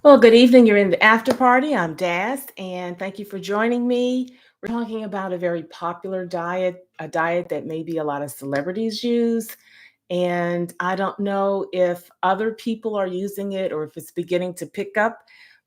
Well, good evening. You're in the after party. I'm Daz, and thank you for joining me. We're talking about a very popular diet, a diet that maybe a lot of celebrities use. And I don't know if other people are using it or if it's beginning to pick up.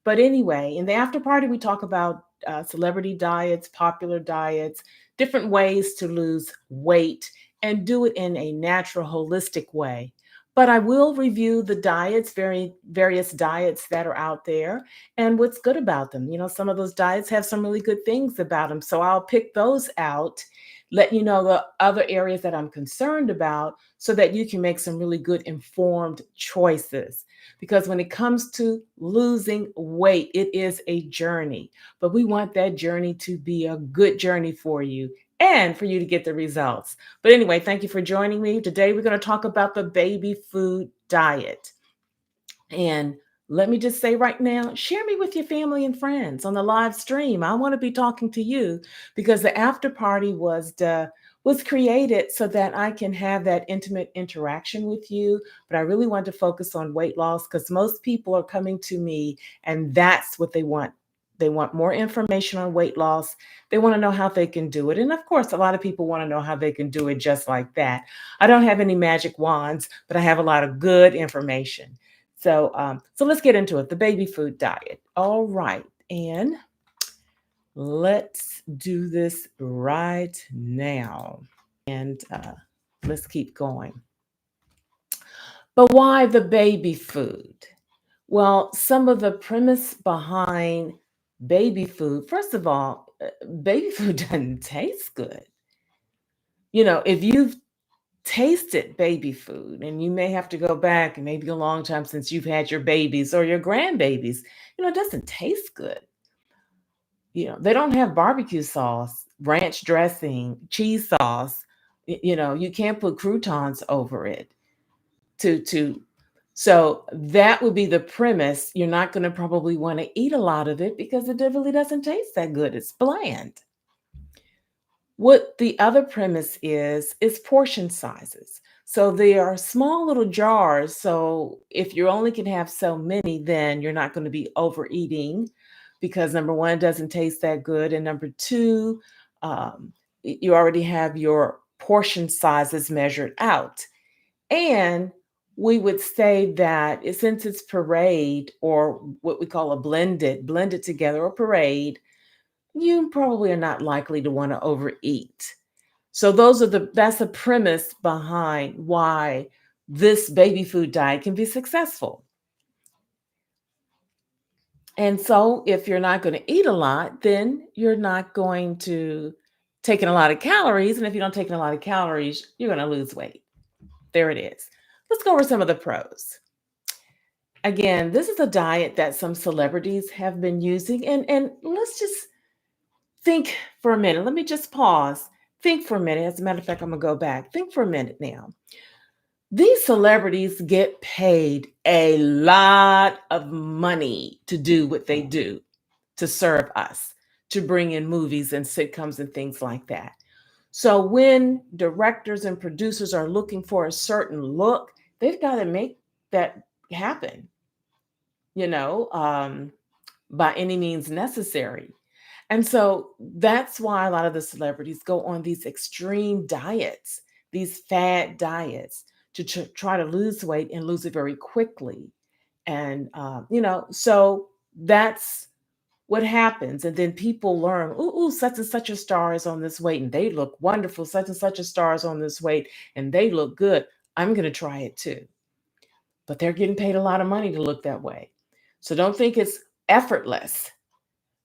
But anyway, in the after party, we talk about celebrity diets, popular diets, different ways to lose weight, and do it in a natural, holistic way. But I will review the diets, various diets that are out there and what's good about them. You know, some of those diets have some really good things about them. So I'll pick those out, let you know the other areas that I'm concerned about so that you can make some really good informed choices. Because when it comes to losing weight, it is a journey, but we want that journey to be a good journey for you and for you to get the results. But anyway, thank you for joining me. Today, we're going to talk about the baby food diet. And let me just say right now, share me with your family and friends on the live stream. I want to be talking to you because the after party was created so that I can have that intimate interaction with you. But I really want to focus on weight loss because most people are coming to me and that's what they want. They want more information on weight loss. They want to know how they can do it. And of course, a lot of people want to know how they can do it just like that. I don't have any magic wands, but I have a lot of good information. So let's get into it. The baby food diet. All right, and let's do this right now. And let's keep going. But why the baby food? Well, some of the premise behind baby food. First of all, baby food doesn't taste good. You know, if you've tasted baby food and you may have to go back and maybe a long time since you've had your babies or your grandbabies, you know, it doesn't taste good. You know, they don't have barbecue sauce, ranch dressing, cheese sauce. You know, you can't put croutons over it to so that would be the premise. You're not going to probably want to eat a lot of it because it really doesn't taste that good. It's bland. What the other premise is portion sizes. So they are small little jars. So if you only can have so many, then you're not going to be overeating because number one, it doesn't taste that good. And number two, you already have your portion sizes measured out. And we would say that since it's parade or what we call a blended together or parade, you probably are not likely to want to overeat. So that's the premise behind why this baby food diet can be successful. And so if you're not going to eat a lot, then you're not going to take in a lot of calories. And if you don't take in a lot of calories, you're going to lose weight. There it is. Let's go over some of the pros. Again, this is a diet that some celebrities have been using. And let's just think for a minute. Let me just pause. Think for a minute. As a matter of fact, I'm going to go back. Think for a minute now. These celebrities get paid a lot of money to do what they do, to serve us, to bring in movies and sitcoms and things like that. So when directors and producers are looking for a certain look, they've got to make that happen, you know, by any means necessary. And so that's why a lot of the celebrities go on these extreme diets, these fad diets to try to lose weight and lose it very quickly. And, you know, so that's what happens. And then people learn, ooh, such and such a star is on this weight and they look wonderful. Such and such a star is on this weight and they look good. I'm going to try it too. But they're getting paid a lot of money to look that way. So don't think it's effortless.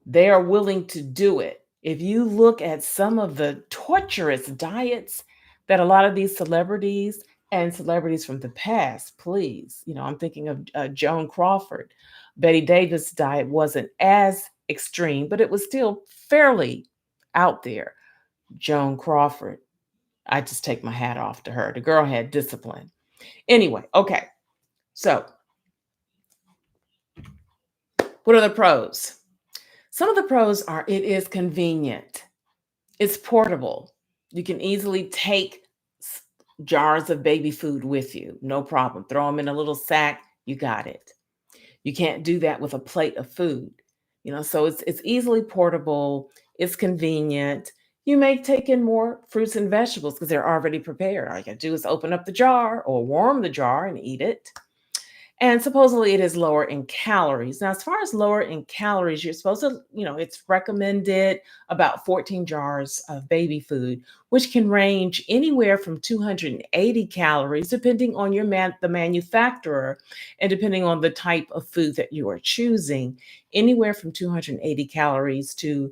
They are willing to do it. If you look at some of the torturous diets that a lot of these celebrities and celebrities from the past, please, you know, I'm thinking of Joan Crawford. Betty Davis' diet wasn't as extreme, but it was still fairly out there. Joan Crawford, I just take my hat off to her. The girl had discipline. Anyway, okay. So, what are the pros? Some of the pros are it is convenient. It's portable. You can easily take jars of baby food with you, no problem. Throw them in a little sack, you got it. You can't do that with a plate of food. So it's easily portable, it's convenient. You may take in more fruits and vegetables because they're already prepared. All you gotta do is open up the jar or warm the jar and eat it. And supposedly it is lower in calories. Now, as far as lower in calories, you're supposed to, it's recommended about 14 jars of baby food, which can range anywhere from 280 calories, depending on the manufacturer and depending on the type of food that you are choosing, anywhere from 280 calories to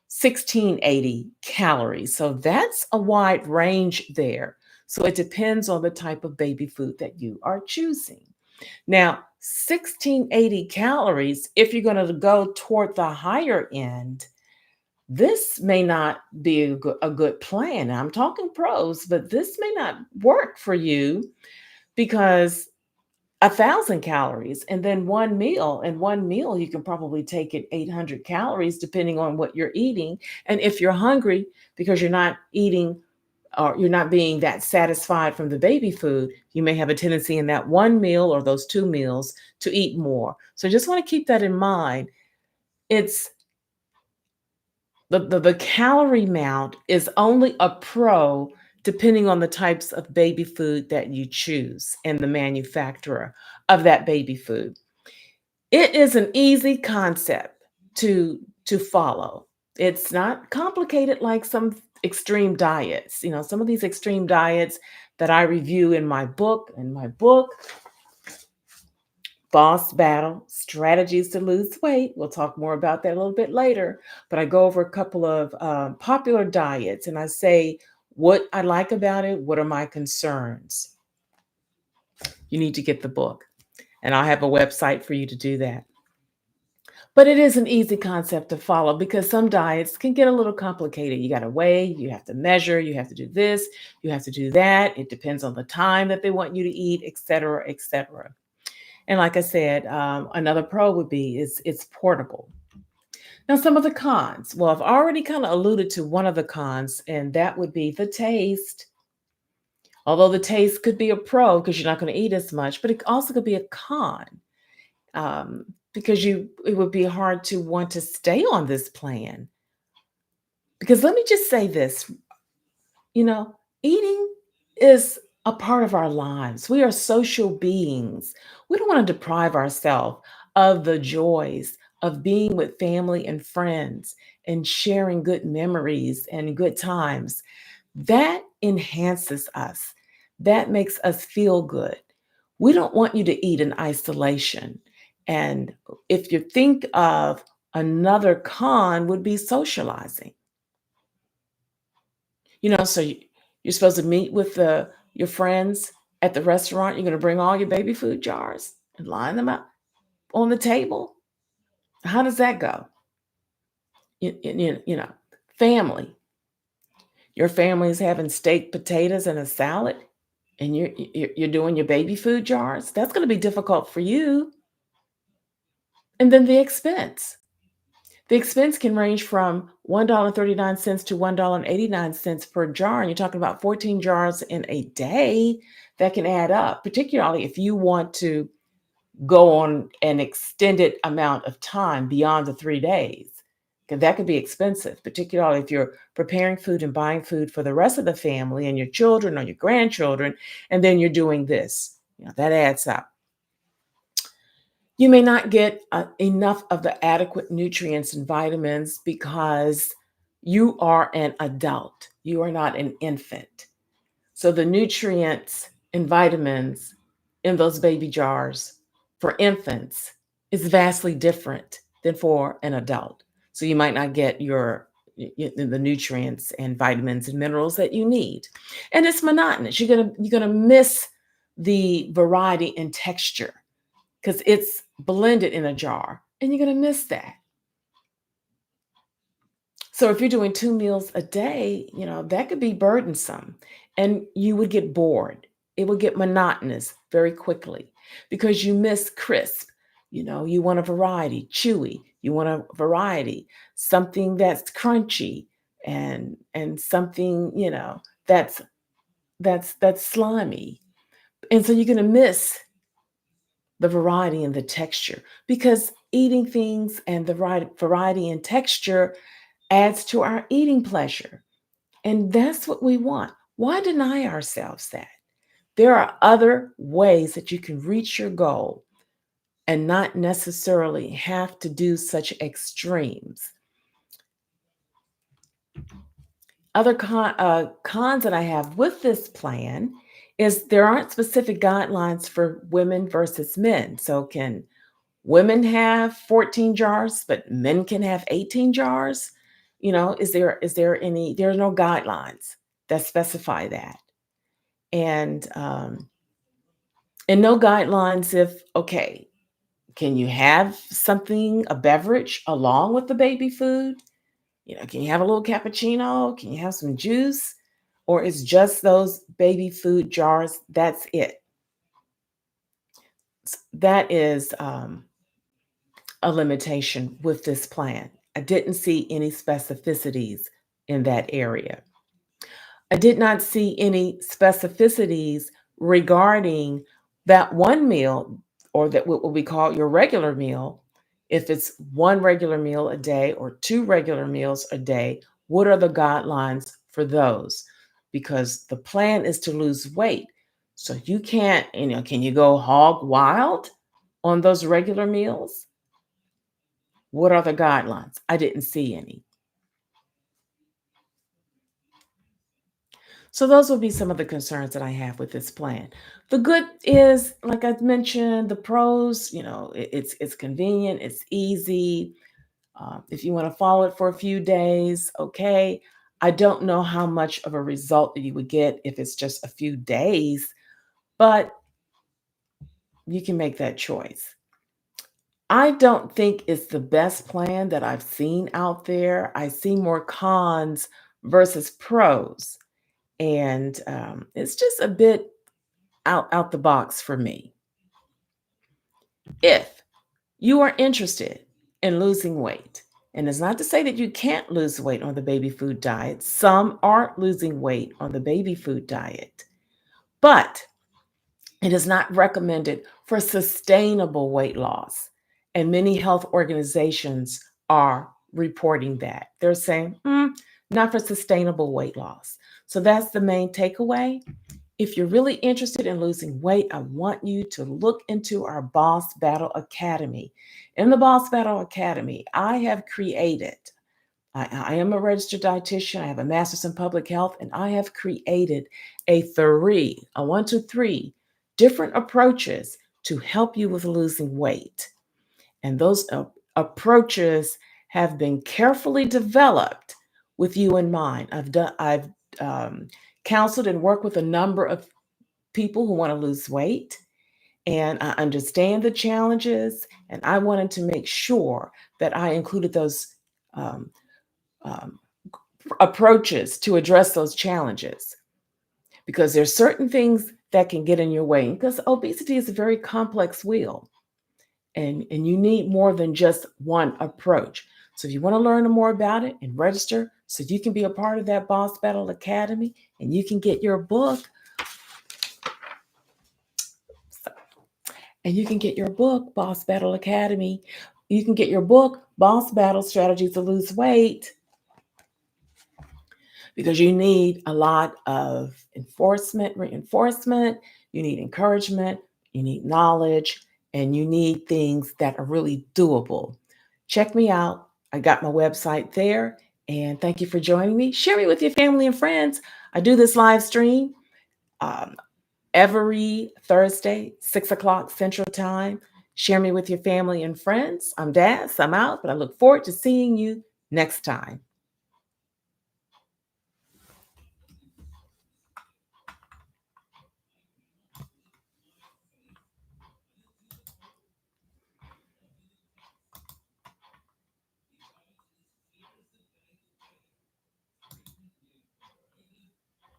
1680 calories. So that's a wide range there. So it depends on the type of baby food that you are choosing. Now, 1680 calories, if you're going to go toward the higher end, this may not be a good plan. I'm talking pros, but this may not work for you because 1,000 calories and then one meal you can probably take it 800 calories depending on what you're eating. And if you're hungry because you're not eating or you're not being that satisfied from the baby food, you may have a tendency in that one meal or those two meals to eat more. So just want to keep that in mind. It's the calorie amount is only a pro depending on the types of baby food that you choose and the manufacturer of that baby food. It is an easy concept to follow. It's not complicated like some extreme diets. Some of these extreme diets that I review in my book, Boss Battle: Strategies to Lose Weight. We'll talk more about that a little bit later. But I go over a couple of popular diets and I say what I like about it, what are my concerns. You need to get the book, and I'll have a website for you to do that. But it is an easy concept to follow because some diets can get a little complicated. You got to weigh, you have to measure, you have to do this, you have to do that. It depends on the time that they want you to eat, et cetera, et cetera. And like I said, another pro would be it's portable. Now, some of the cons. Well, I've already kind of alluded to one of the cons, and that would be the taste. Although the taste could be a pro because you're not going to eat as much, but it also could be a con because it would be hard to want to stay on this plan. Because let me just say this, you know, eating is a part of our lives. We are social beings. We don't want to deprive ourselves of the joys of being with family and friends and sharing good memories and good times. That enhances us. That makes us feel good. We don't want you to eat in isolation. And if you think of another con would be socializing. So you're supposed to meet with your friends at the restaurant. You're going to bring all your baby food jars and line them up on the table. How does that go? Family. Your family is having steak, potatoes, and a salad, and you're doing your baby food jars. That's going to be difficult for you. And then the expense. The expense can range from $1.39 to $1.89 per jar. And you're talking about 14 jars in a day. That can add up, particularly if you want to go on an extended amount of time beyond the 3 days. Because that could be expensive, particularly if you're preparing food and buying food for the rest of the family and your children or your grandchildren, and then you're doing this. That adds up. You may not get enough of the adequate nutrients and vitamins because you are an adult. You are not an infant. So the nutrients and vitamins in those baby jars for infants is vastly different than for an adult. So you might not get the nutrients and vitamins and minerals that you need. And it's monotonous. You're gonna miss the variety and texture because it's blended in a jar, and you're going to miss that. So if you're doing 2 meals a day, that could be burdensome and you would get bored. It would get monotonous very quickly because you miss crisp. You want a variety, chewy. You want a variety, something that's crunchy and something, that's slimy. And so you're going to miss the variety and the texture, because eating things and the right variety and texture adds to our eating pleasure. And that's what we want. Why deny ourselves that? There are other ways that you can reach your goal and not necessarily have to do such extremes. Other cons that I have with this plan is there aren't specific guidelines for women versus men. So, can women have 14 jars, but men can have 18 jars? Is there any? There are no guidelines that specify that, and no guidelines if okay, can you have something, a beverage, along with the baby food? Can you have a little cappuccino? Can you have some juice? Or is just those baby food jars? That's it. That is a limitation with this plan. I didn't see any specificities in that area. I did not see any specificities regarding that one meal, or that what we call your regular meal. If it's one regular meal a day or two regular meals a day, what are the guidelines for those? Because the plan is to lose weight. So you can't, can you go hog wild on those regular meals? What are the guidelines? I didn't see any. So those would be some of the concerns that I have with this plan. The good is, like I mentioned, the pros. It's convenient, it's easy. If you want to follow it for a few days, okay. I don't know how much of a result that you would get if it's just a few days, but you can make that choice. I don't think it's the best plan that I've seen out there. I see more cons versus pros, and it's just a bit out the box for me. If you are interested in losing weight, and it's not to say that you can't lose weight on the baby food diet, some aren't losing weight on the baby food diet, but it is not recommended for sustainable weight loss. And many health organizations are reporting that. They're saying, not for sustainable weight loss. So that's the main takeaway. If you're really interested in losing weight, I want you to look into our Boss Battle Academy. In the Boss Battle Academy, I have created, I am a registered dietitian, I have a master's in public health, and I have created a 1, 2, 3 different approaches to help you with losing weight. And those approaches have been carefully developed with you in mind. I've counseled and worked with a number of people who want to lose weight, and I understand the challenges, and I wanted to make sure that I included those um, um, approaches to address those challenges, because there's certain things that can get in your way, because obesity is a very complex wheel, and you need more than just one approach. So if you want to learn more about it and register so you can be a part of that Boss Battle Academy and you can get your book, Boss Battle Academy. You can get your book, Boss Battle Strategies to Lose Weight, because you need a lot of reinforcement, you need encouragement, you need knowledge, and you need things that are really doable. Check me out. I got my website there. And thank you for joining me. Share me with your family and friends. I do this live stream um, every Thursday, 6 o'clock Central Time. Share me with your family and friends. I'm Daz. I'm out, but I look forward to seeing you next time.